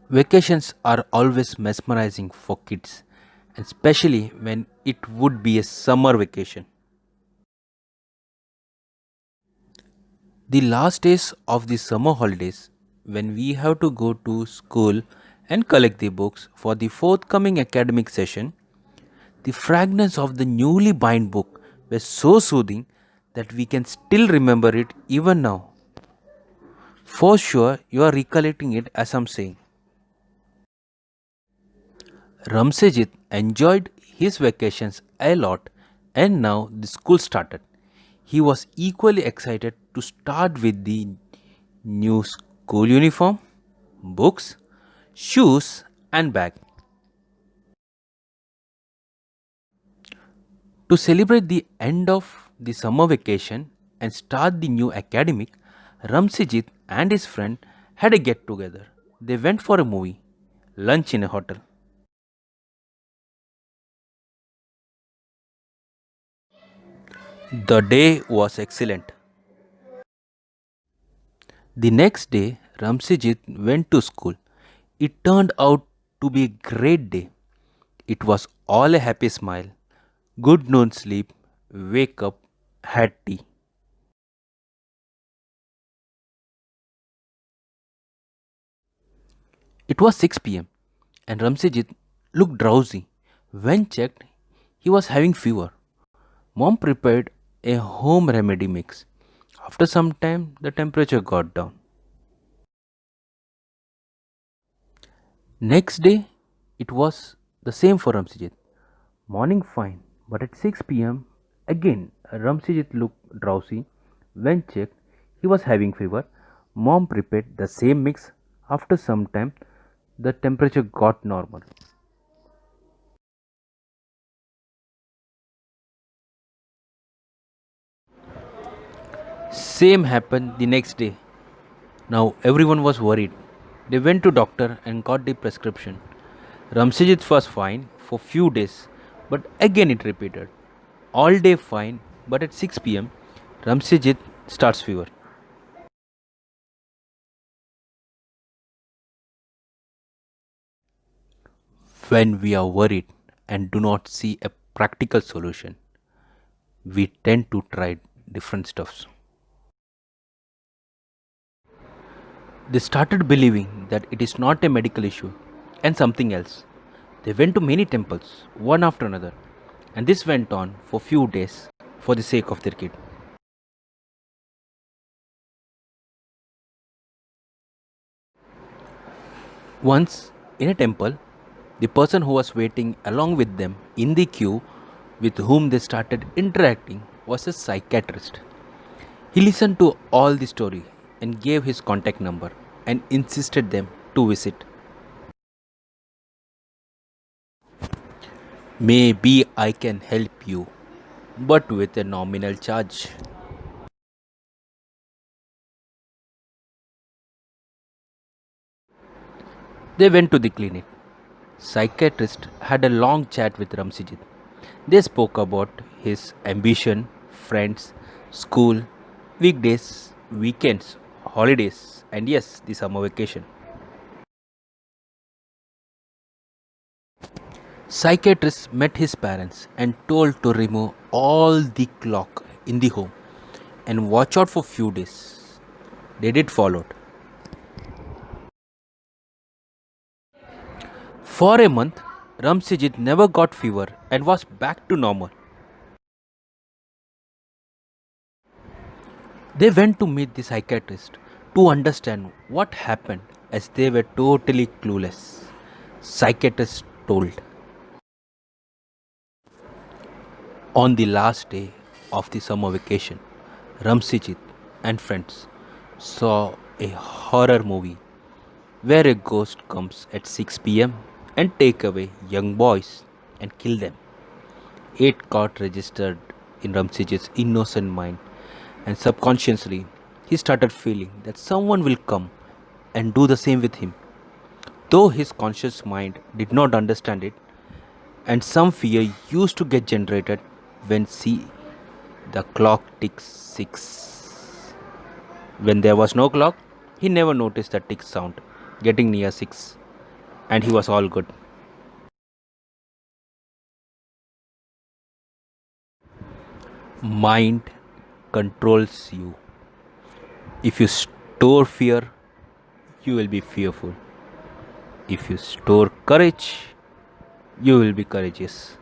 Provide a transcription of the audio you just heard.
Vacations are always mesmerizing for kids, especially when it would be a summer vacation. The last days of the summer holidays, when we have to go to school and collect the books for the forthcoming academic session, the fragrance of the newly bound book was so soothing that we can still remember it even now. For sure, you are recollecting it as I'm saying. Ramsejit enjoyed his vacations a lot and now the school started. He was equally excited to start with the new school uniform, books, shoes, and bag. To celebrate the end of the summer vacation and start the new academic, Ramsejit and his friend had a get together. They went for a movie, lunch in a hotel. The day was excellent. The next day, Ramsejit went to school. It turned out to be a great day. It was all a happy smile, good noon sleep, wake up, had tea. It was 6 p.m. and Ramsejit looked drowsy. When checked, he was having fever. Mom prepared a home remedy mix. After some time, the temperature got down. Next day, it was the same for Ramsejit. Morning fine, but at 6 p.m., again Ramsejit looked drowsy. When checked, he was having fever. Mom prepared the same mix. After some time, the temperature got normal. Same happened the next day. Now everyone was worried. They went to doctor and got the prescription. Ramsejit was fine for few days, but again it repeated. All day fine, but at 6 p.m., Ramsejit starts fever. When we are worried and do not see a practical solution, we tend to try different stuffs. They started believing that it is not a medical issue and something else. They went to many temples, one after another, and this went on for few days for the sake of their kid. Once, in a temple, the person who was waiting along with them in the queue with whom they started interacting was a psychiatrist. He listened to all the story and gave his contact number and insisted them to visit. Maybe I can help you, but with a nominal charge. They went to the clinic. Psychiatrist had a long chat with Ramsijit. They spoke about his ambition, friends, school, weekdays, weekends, holidays, and yes, the summer vacation. Psychiatrist met his parents and told to remove all the clock in the home and watch out for few days. They did followed. For a month, Ramsijit never got fever and was back to normal. They went to meet the psychiatrist to understand what happened as they were totally clueless. Psychiatrist told. On the last day of the summer vacation, Ramsijit and friends saw a horror movie where a ghost comes at 6 p.m. and take away young boys and kill them. It got registered in Ramsijit's innocent mind and subconsciously he started feeling that someone will come and do the same with him. Though his conscious mind did not understand it, and some fear used to get generated when see the clock ticks 6. When there was no clock, he never noticed the tick sound getting near 6. and he was all good. Mind controls you. If you store fear, you will be fearful. If you store courage, you will be courageous.